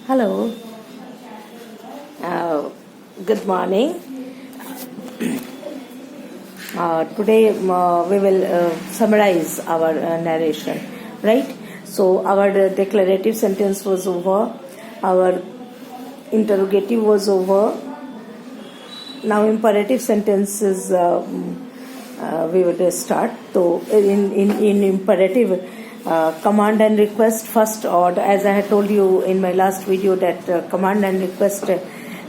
Hello, good morning. Today we will summarize our narration, right? So, our declarative sentence was over, our interrogative was over. Now, imperative sentences we will start. So, in imperative, command and request first, or as I had told you in my last video that command and request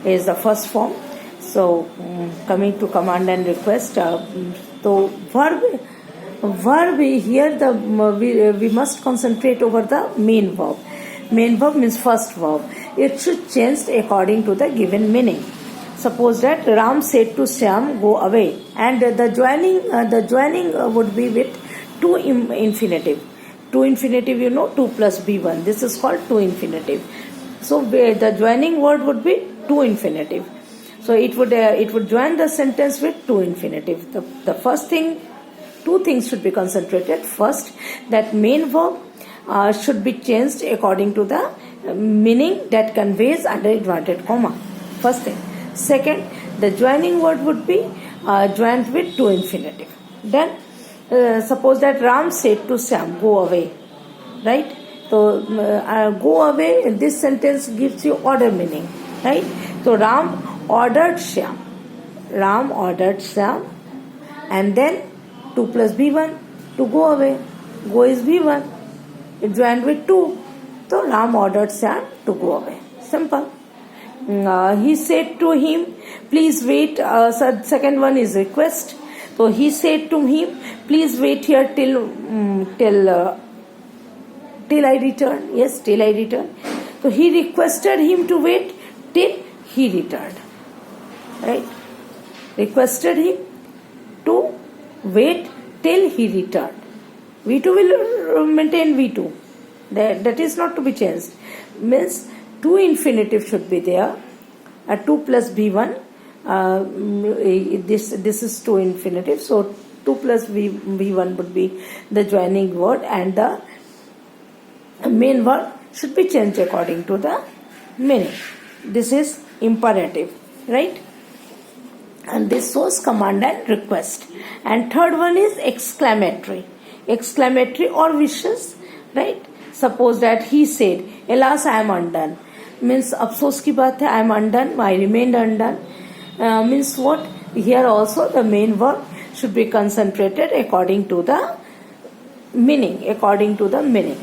is the first form. So coming to command and request, so verb here we must concentrate over the main verb. Main verb means first verb. It should change according to the given meaning. Suppose that Ram said to Shyam, "Go away," and the joining would be with to infinitive. To infinitive, 2 plus B1. This is called to infinitive. So the joining word would be to infinitive. So it would join the sentence with to infinitive. The first thing, two things should be concentrated. First, that main verb should be changed according to the meaning that conveys under inverted comma. First thing. Second, the joining word would be joined with to infinitive. Then suppose that Ram said to Shyam, "Go away," right? So go away, this sentence gives you order meaning, right? So Ram ordered Shyam. Ram ordered Shyam, and then 2 plus B1 to go away. Go is B1. It joined with 2. So Ram ordered Shyam to go away. Simple. He said to him, "Please wait." Second one is request. So he said to him, "Please wait here till I return." Yes, till I return. So he requested him to wait till he returned. Right? Requested him to wait till he returned. V2 will maintain V2. That is not to be changed. Means to infinitive should be there. 2 plus B1. This is to infinitive. So 2 plus V1 would be the joining word, and the main word should be changed according to the meaning. This is imperative, right? And this shows command and request. And third one is exclamatory. Exclamatory or wishes, right? Suppose that he said, "Alas, I am undone." Means अफसोस की बात है. I am undone. I remained undone. Means what? Here also the main verb should be concentrated according to the meaning. According to the meaning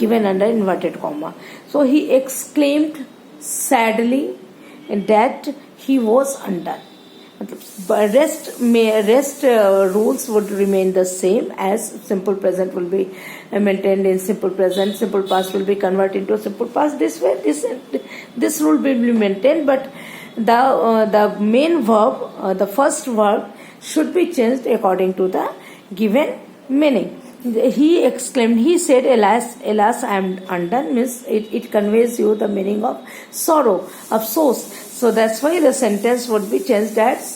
given under inverted comma. So he exclaimed sadly that he was undone. Rest rules would remain the same, as simple present will be maintained in simple present, simple past will be converted into simple past. This way, this rule will be maintained, but the main verb, the first verb, should be changed according to the given meaning. He exclaimed, he said, "Alas, I am undone," means it conveys you the meaning of sorrow, afsos. So that's why the sentence would be changed as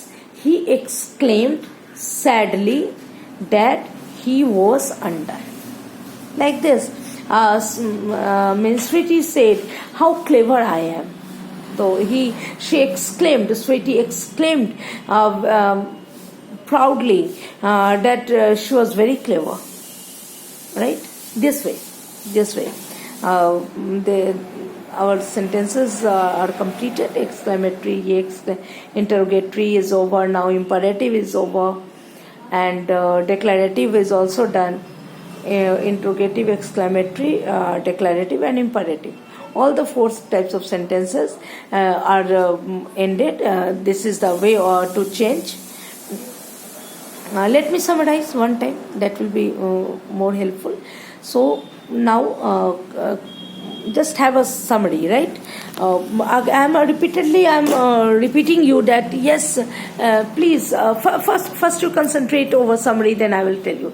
he exclaimed sadly that he was undone. Like this. Means Sweetie said, "How clever I am." So she exclaimed, Sweetie exclaimed proudly that she was very clever. Right? This way. Our sentences are completed. Exclamatory, interrogatory is over. Now imperative is over, and declarative is also done. Interrogative, exclamatory, declarative, and imperative. All the 4 types of sentences are ended. This is the way to change. Let me summarize one time. That will be more helpful. So now just have a summary, right? I am repeating you that yes, please first you concentrate over summary, then I will tell you.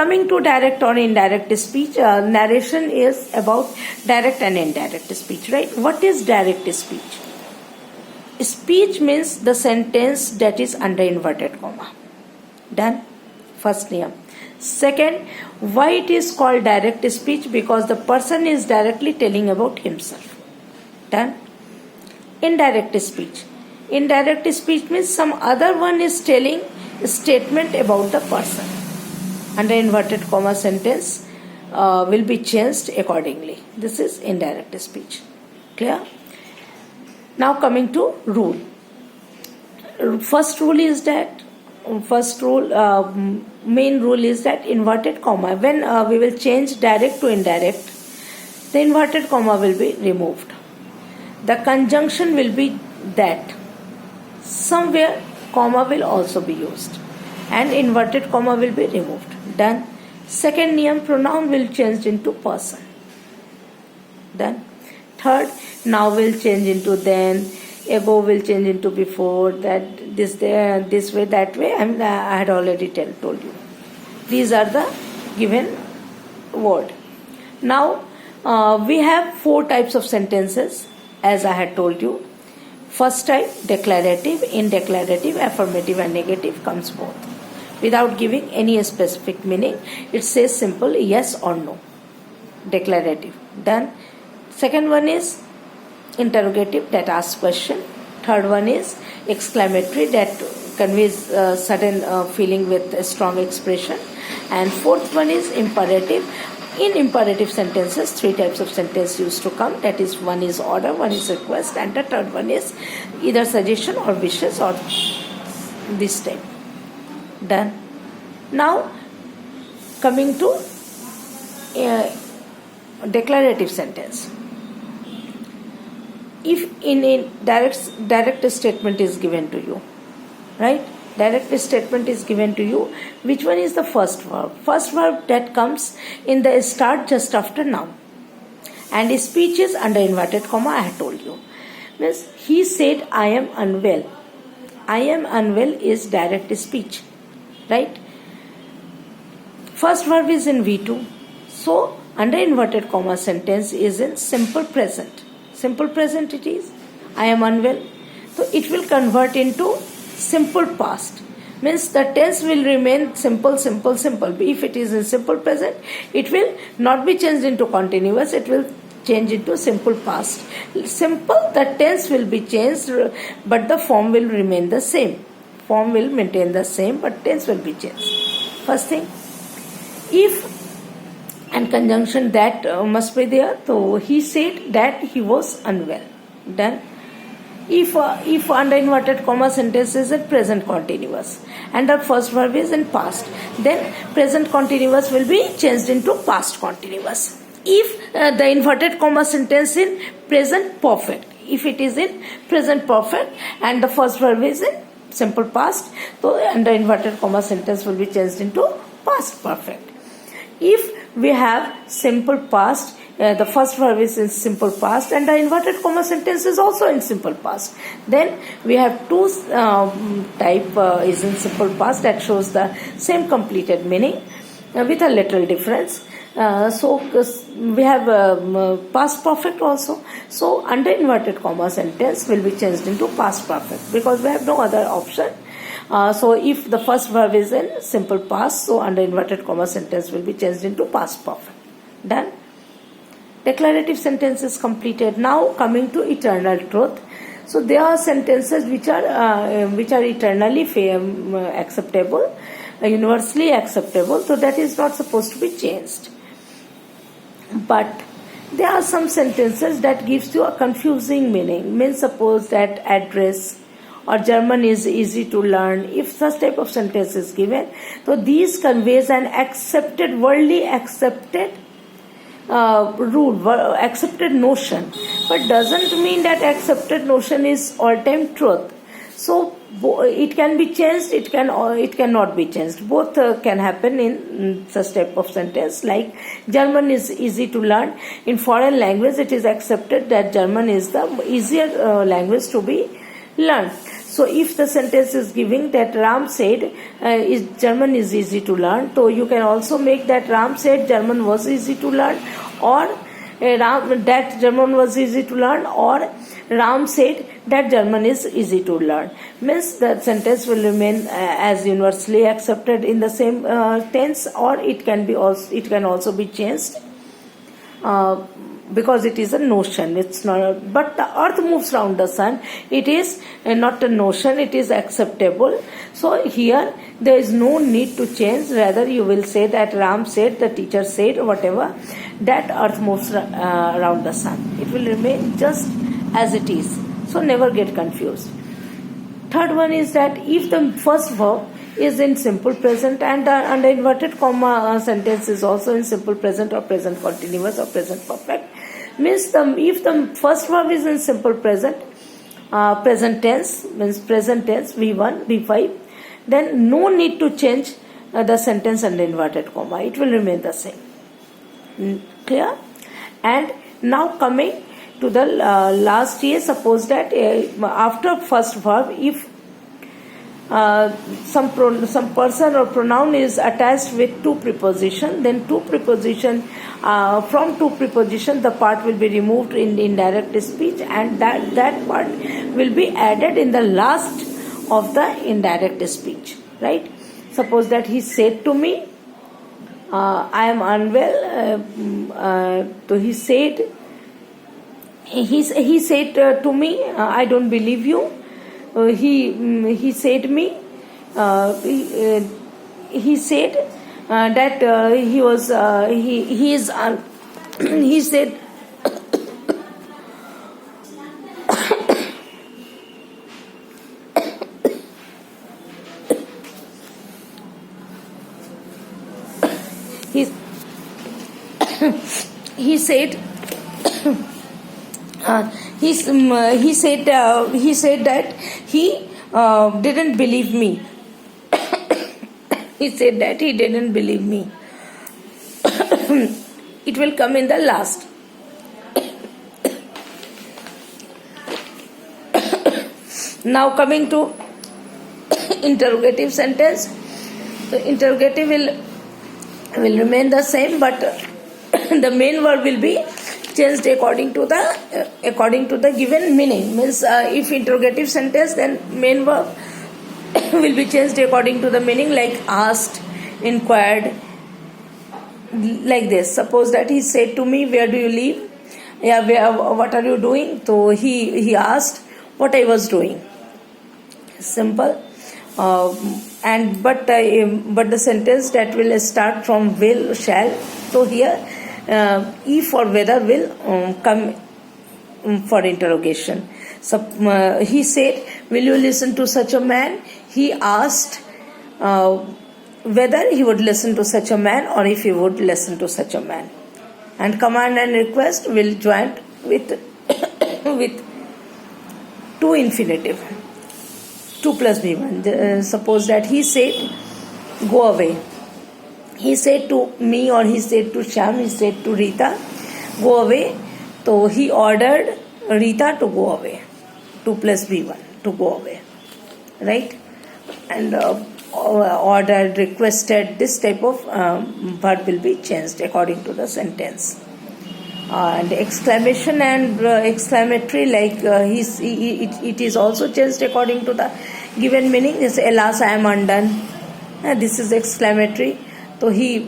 Coming to direct or indirect speech, narration is about direct and indirect speech, right? What is direct speech? Speech means the sentence that is under inverted comma. Done. First niyam. Second, why it is called direct speech? Because the person is directly telling about himself. Done. Indirect speech. Indirect speech means some other one is telling a statement about the person. Under inverted comma sentence will be changed accordingly. This is indirect speech. Clear? Now coming to rule. First rule, main rule is that inverted comma, when we will change direct to indirect, the inverted comma will be removed. The conjunction will be that. Somewhere comma will also be used and inverted comma will be removed. Done. Second niyam, pronoun will change into person. Done. Third, now will change into then, above will change into before, that this way, that way. I had already told you. These are the given word. Now we have 4 types of sentences, as I had told you. First type, declarative, indeclarative, affirmative and negative comes both. Without giving any specific meaning, it says simple yes or no. Declarative. Done. Second one is interrogative, that asks question. Third one is exclamatory, that conveys sudden feeling with a strong expression. And fourth one is imperative. In imperative sentences, 3 types of sentence used to come. That is, one is order, one is request, and the third one is either suggestion or wishes or this type. Done. Now coming to declarative sentence. If in a direct statement is given to you, right? Direct statement is given to you. Which one is the first verb? First verb that comes in the start just after noun. And speech is under inverted comma, I have told you. Means he said, I am unwell. I am unwell is direct speech. Right? First verb is in V2. So, under inverted comma sentence is in simple present. Simple present it is. I am unwell. So, it will convert into simple past. Means the tense will remain simple. If it is in simple present, it will not be changed into continuous. It will change into simple past. Simple, the tense will be changed, but the form will remain the same. Form will maintain the same, but tense will be changed. First thing, if and conjunction that must be there. So he said that he was unwell. Done. If under inverted comma sentence is in present continuous and the first verb is in past, then present continuous will be changed into past continuous. If the inverted comma sentence in present perfect, if it is in present perfect and the first verb is in simple past, so under inverted comma sentence will be changed into past perfect. If we have simple past, the first verb is in simple past and the inverted comma sentence is also in simple past, then we have 2 type is in simple past that shows the same completed meaning with a little difference. So we have past perfect also. So under inverted comma sentence will be changed into past perfect because we have no other option. So if the first verb is in simple past, so under inverted comma sentence will be changed into past perfect. Done. Declarative sentence is completed. Now coming to eternal truth. So there are sentences which are eternally acceptable, universally acceptable. So that is not supposed to be changed. But there are some sentences that gives you a confusing meaning. Means suppose that address or German is easy to learn. If such type of sentence is given, so these conveys an accepted, worldly accepted rule, accepted notion, but doesn't mean that accepted notion is all-time truth. So it can be changed, it cannot be changed. Both can happen in such type of sentence. Like German is easy to learn. In foreign language, it is accepted that German is the easier language to be learned. So if the sentence is giving that Ram said German is easy to learn, so you can also make that Ram said German was easy to learn, or that German was easy to learn, or Ram said that German is easy to learn. Means the sentence will remain as universally accepted in the same tense, or it can also be changed. Because it is a notion, it's not. But the earth moves round the sun, it is not a notion, it is acceptable. So here there is no need to change. Rather you will say that Ram said, the teacher said, whatever, that earth moves around the sun. It will remain just as it is. So never get confused. Third one is that if the first verb is in simple present and under inverted comma sentence is also in simple present or present continuous or present perfect, means if the first verb is in simple present, present tense, means present tense V1, V5, then no need to change the sentence under inverted comma. It will remain the same. Clear? And now coming to the last year, suppose that after first verb, if some person or pronoun is attached with two preposition, then from two preposition the part will be removed in the indirect speech, and that part will be added in the last of the indirect speech, right? Suppose that he said to me, I am unwell. So he said to me, I don't believe you. He said me. He said that he was. He is. He said. He said. He said that he didn't believe me. He said that he didn't believe me. It will come in the last. Now coming to interrogative sentence. The interrogative will remain the same, but the main verb will be changed according to the given meaning. Means if interrogative sentence, then main verb will be changed according to the meaning, like asked, inquired, like this. Suppose that he said to me, where do you live? Yeah, what are you doing? So he asked what I was doing. Simple. But the sentence that will start from will, shall. So here if or whether will come for interrogation. So he said, will you listen to such a man? He asked whether he would listen to such a man, or if he would listen to such a man. And command and request will join with with to infinitive, 2 plus B1. Suppose that he said, go away. He said to me, or he said to Shyam, he said to Rita, go away. So he ordered Rita to go away. 2 plus B1, to go away. Right? And ordered, requested, this type of verb will be changed according to the sentence. And exclamation and exclamatory, like it is also changed according to the given meaning. Is alas, I am undone. This is exclamatory. So he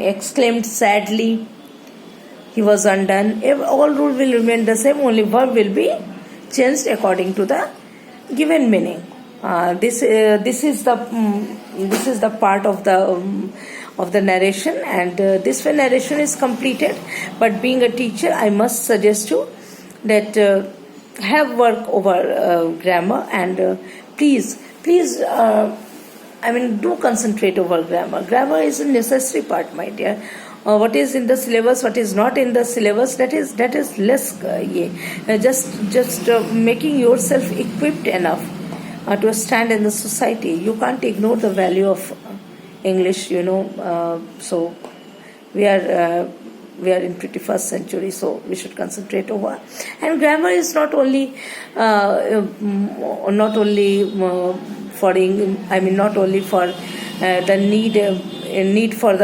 exclaimed sadly, he was undone. All rule will remain the same, only verb will be changed according to the given meaning. This is the part of the narration, and this narration is completed. But being a teacher, I must suggest you that have work over grammar, and please do concentrate over grammar. Grammar is a necessary part, my dear. What is in the syllabus, what is not in the syllabus, that is less. Just making yourself equipped enough to stand in the society. You can't ignore the value of English, so we are in 21st century, so we should concentrate over. And grammar is not only for the need need for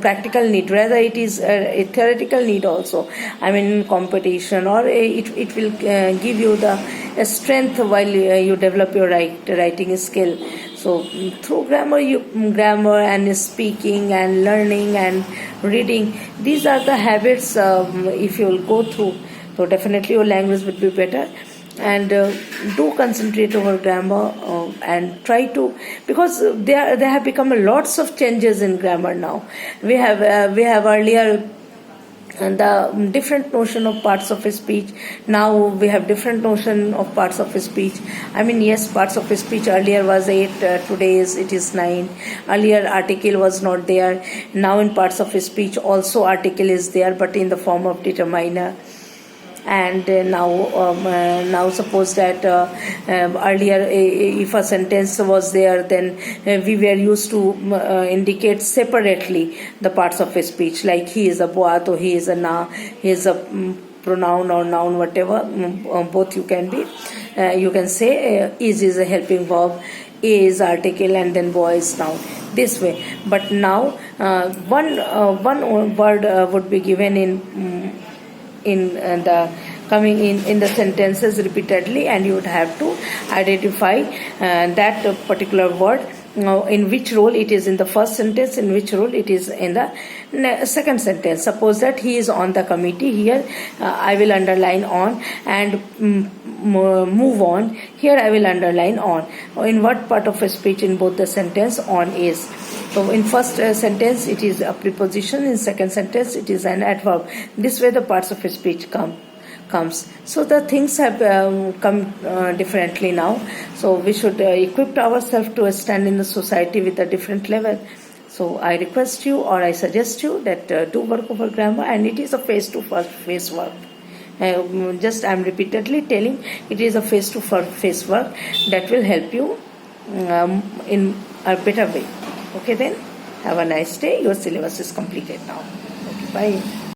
practical need, rather it is a theoretical need also. I mean, in competition, or it will give you the strength while you develop your writing skill. So through grammar and speaking and learning and reading, these are the habits. If you will go through, so definitely your language would be better. And do concentrate over grammar and try to, because there have become lots of changes in grammar now. We have earlier the different notion of parts of a speech. Now we have different notion of parts of a speech. I mean, yes, parts of a speech earlier was 8, today it is 9. Earlier article was not there. Now in parts of a speech also article is there, but in the form of determiner. And now suppose that earlier if a sentence was there, then we were used to indicate separately the parts of a speech, like he is a boat, or he is a na, he is a pronoun or noun, whatever, both you can be. You can say is a helping verb, a is article, and then boy is noun, this way. But now one word would be given in the coming in the sentences repeatedly, and you would have to identify that particular word, in which role it is in the first sentence, in which role it is in the second sentence. Suppose that he is on the committee, here I will underline on, and move on, here I will underline on. In what part of a speech in both the sentence on is? So in first sentence it is a preposition, in second sentence it is an adverb. This way the parts of a speech comes. So the things have come differently now. So we should equip ourselves to stand in the society with a different level. So I request you, or I suggest you, that do work over grammar, and it is a face-to-face work. Just I am repeatedly telling, it is a face-to-face work that will help you in a better way. Okay then, have a nice day. Your syllabus is completed now. Okay, bye.